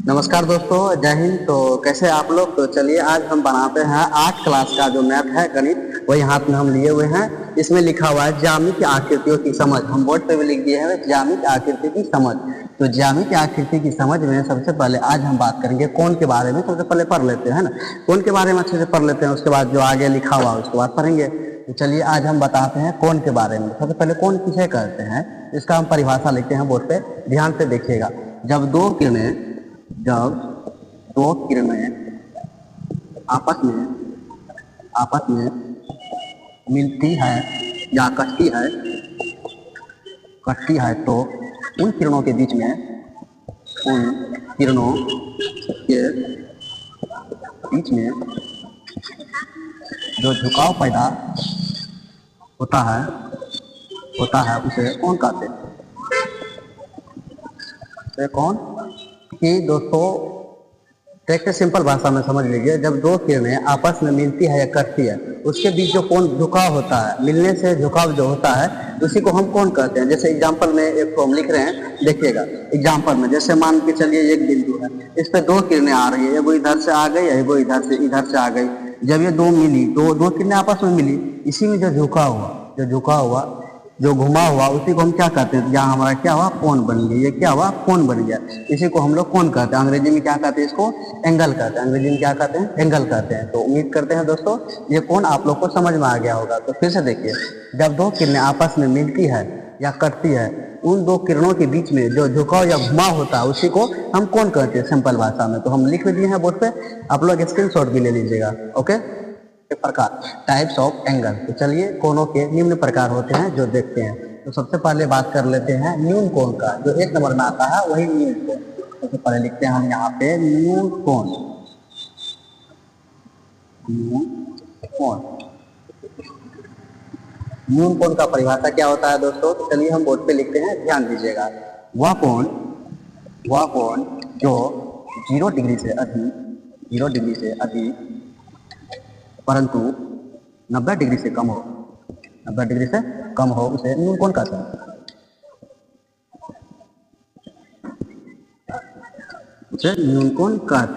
नमस्कार दोस्तों, जय हिंद। तो कैसे आप लोग? तो चलिए आज हम बनाते हैं 8 क्लास का जो मैथ है गणित, वही हाथ में हम लिए हुए हैं। इसमें लिखा हुआ है ज्यामितीय आकृतियों की समझ। हम बोर्ड पे भी लिख दिए हैं ज्यामितीय आकृति की समझ। तो ज्यामितीय आकृति की समझ में सबसे पहले आज हम बात करेंगे कोण के बारे में। सबसे पहले पढ़ लेते हैं ना, कोण के बारे में अच्छे से पढ़ लेते हैं, उसके बाद जो आगे लिखा हुआ उसके बाद पढ़ेंगे। तो चलिए आज हम बताते हैं कोण के बारे में। सबसे पहले कोण किसे कहते हैं, इसका हम परिभाषा लिखते हैं बोर्ड पे, ध्यान से देखिएगा। जब दो किरणें आपस में मिलती है या कटती है तो उन किरणों के बीच में जो झुकाव पैदा होता है उसे कौन कहते हैं? कौन कि दोस्तों देखते सिंपल भाषा में समझ लीजिए। जब दो किरणें आपस में मिलती है या कटती है, उसके बीच जो कोण झुकाव होता है, मिलने से झुकाव जो होता है, उसी को हम कोण कहते हैं। जैसे एग्जांपल में एक फॉर्म लिख रहे हैं, देखिएगा। एग्जांपल में जैसे मान के चलिए एक बिंदु है, इस पे दो किरणें आ रही है, एगो इधर से आ गई, एगो इधर से आ गई। जब ये दो मिली, दो किरणें आपस में मिली, इसी में जो झुका हुआ जो घुमा हुआ, उसी को हम क्या कहते हैं? यहाँ हमारा क्या हुआ? कोण बन गया। ये क्या हुआ? कोण बन गया। इसी को हम लोग कोण कहते हैं। अंग्रेजी में क्या कहते हैं? इसको एंगल कहते हैं। अंग्रेजी में क्या कहते हैं? एंगल कहते हैं। तो उम्मीद करते हैं दोस्तों ये कोण आप लोग को समझ में आ गया होगा। तो फिर से देखिए, जब दो किरणें आपस में मिलती है या कटती है, उन दो किरणों के बीच में जो झुकाव या घुमाव होता है, उसी को हम कोण कहते हैं सिंपल भाषा में। तो हम लिख दिए हैं बोर्ड पे, आप लोग स्क्रीनशॉट भी ले लीजिएगा। ओके। प्रकार, टाइप्स ऑफ एंगल। तो चलिए कोणों के निम्न प्रकार होते हैं जो देखते हैं। तो सबसे पहले बात कर लेते हैं न्यून कोण का, जो 1 नंबर में आता है वही न्यून कोण। सबसे पहले लिखते हैं हम यहाँ पे न्यून कोण। न्यून कोण का परिभाषा क्या होता है दोस्तों? तो चलिए हम बोर्ड पे लिखते हैं, ध्यान दीजिएगा। वह कोण जो 0 डिग्री से अधिक परंतु 90 डिग्री से कम हो, उसे न्यून कोण कहते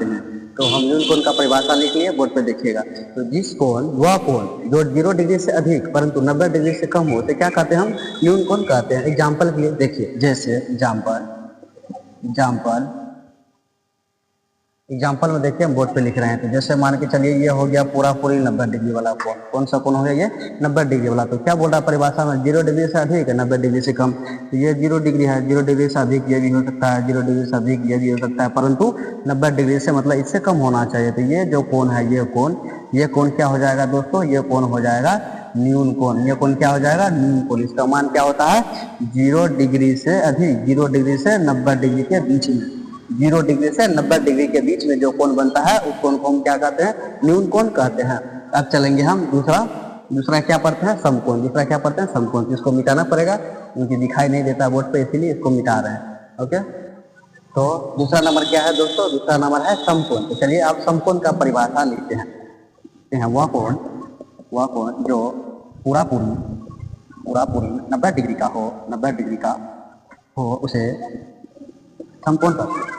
हैं। तो हम न्यून कोण का परिभाषा लिख लिए, बोर्ड पे देखिएगा। तो वह कोण जो 0 डिग्री से अधिक परंतु 90 डिग्री से कम हो, उसे क्या कहते हैं? हम न्यून कोण कहते हैं। एग्जाम्पल के लिए देखिए, जैसे एग्जाम्पल में देखिए हम बोर्ड पे लिख रहे हैं। तो जैसे मान के चलिए ये हो गया पूरी 90 डिग्री वाला कोण। कौन सा कोण हो गया? ये 90 डिग्री वाला। तो क्या बोल रहा है परिभाषा में? 0 डिग्री से अधिक है, 90 डिग्री से कम। तो ये 0 डिग्री है, 0 डिग्री से अधिक ये भी हो सकता है, 0 डिग्री से अधिक ये भी हो सकता है, परंतु 90 डिग्री से मतलब इससे कम होना चाहिए। तो ये जो कोण है, ये कोण क्या हो जाएगा दोस्तों? ये कोण हो जाएगा न्यून कोण। ये कोण क्या हो जाएगा? न्यून कोण। इसका मान क्या होता है? 0 डिग्री से अधिक, 0 डिग्री से 90 डिग्री के बीच में, 0 डिग्री से 90 डिग्री के बीच में जो कोण बनता है, उस कोण को हम क्या कहते हैं? न्यून कोण कहते हैं। अब चलेंगे हम दूसरा क्या पढ़ते हैं? समकोण। समकोण। इसको मिटाना पड़ेगा क्योंकि दिखाई नहीं देता बोर्ड पे, इसीलिए इसको मिटा रहे हैं। ओके। तो दूसरा नंबर क्या है दोस्तों? दूसरा नंबर है समकोण। तो चलिए आप समकोण का परिभाषा लिखते हैं। वह कोण जो पूरी 90 डिग्री का हो, उसे समकोण कहते हैं।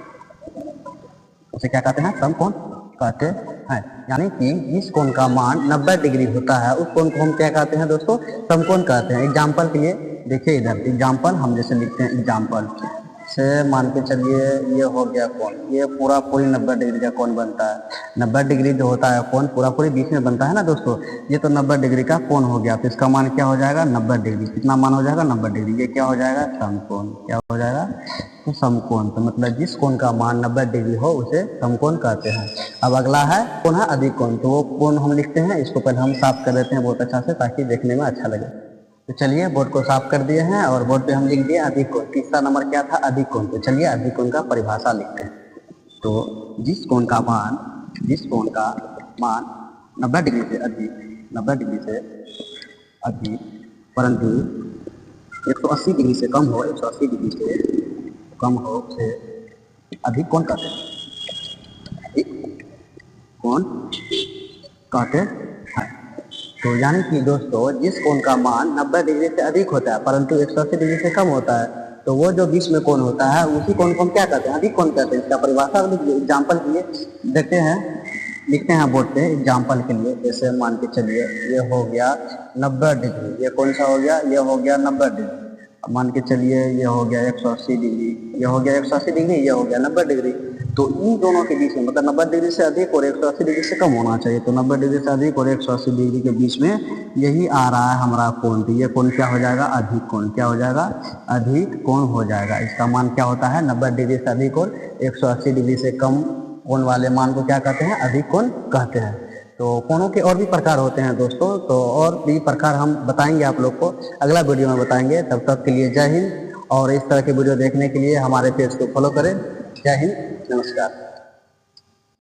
उसे क्या कहते हैं? समकोण कहते हैं। यानी कि जिस कोण का मान 90 डिग्री होता है, उस कोण को हम क्या कहते हैं दोस्तों? समकोण कहते हैं। एग्जाम्पल के लिए देखिए, इधर एग्जाम्पल हम जैसे लिखते हैं, एग्जाम्पल से मान के चलिए ये हो गया कोण, ये पूरी 90 डिग्री का कोण बनता है। 90 डिग्री जो होता है कोण पूरी बीच में बनता है ना दोस्तों, ये तो 90 डिग्री का कोण हो गया। तो इसका मान क्या हो जाएगा? 90 डिग्री। कितना मान हो जाएगा? 90 डिग्री। ये क्या हो जाएगा? समकोण। क्या हो जाएगा? तो समकोण। तो मतलब जिस कोण का मान 90 डिग्री हो, उसे समकोण कहते हैं। अब अगला है कोण है अधिक कोण। तो वो कोण हम लिखते हैं, इसको पहले हम साफ कर देते हैं बहुत अच्छा से, ताकि देखने में अच्छा लगे। तो चलिए बोर्ड को साफ कर दिए हैं और बोर्ड पे हम लिख दिए अधिक कोण। तीसरा नंबर क्या था? अधिक कोण। तो चलिए अधिक कोण का परिभाषा लिखते हैं। तो जिस कोण का मान 90 डिग्री से अधिक परंतु 180 डिग्री से कम हो, उसे अधिक कोण कहते हैं। तो यानी कि दोस्तों जिस कोण का मान 90 डिग्री से अधिक होता है परंतु 180 डिग्री से कम होता है, तो वो जो बीच में कोण होता है उसी कोण को हम क्या कहते हैं, अधिक कोण कहते हैं। इसका परिभाषा एग्जाम्पल के लिए देखते हैं, लिखते हैं बोर्ड पे एग्जाम्पल के लिए। जैसे मान के चलिए ये हो गया 90 डिग्री, ये कौन सा हो गया, ये हो गया 90 डिग्री। अब मान के चलिए ये हो गया 180 डिग्री, ये हो गया 180 डिग्री, ये हो गया 90 डिग्री। तो इन दोनों के बीच में मतलब 90 डिग्री से अधिक और 180 डिग्री से कम होना चाहिए। तो 90 डिग्री से अधिक और 180 डिग्री के बीच में यही आ रहा है हमारा कोण। तो ये कोण क्या हो जाएगा, अधिक कोण। क्या हो जाएगा, अधिक कोण हो जाएगा। इसका मान क्या होता है, 90 डिग्री से अधिक और 180 डिग्री से कम कोण वाले मान को क्या कहते हैं, अधिक कोण कहते हैं। तो कोणों के और भी प्रकार होते हैं दोस्तों, तो और भी प्रकार हम बताएंगे आप लोग को, अगला वीडियो में बताएंगे। तब तक के लिए जय हिंद। और इस तरह के वीडियो देखने के लिए हमारे पेज को फॉलो करें। जय हिंद, नमस्कार।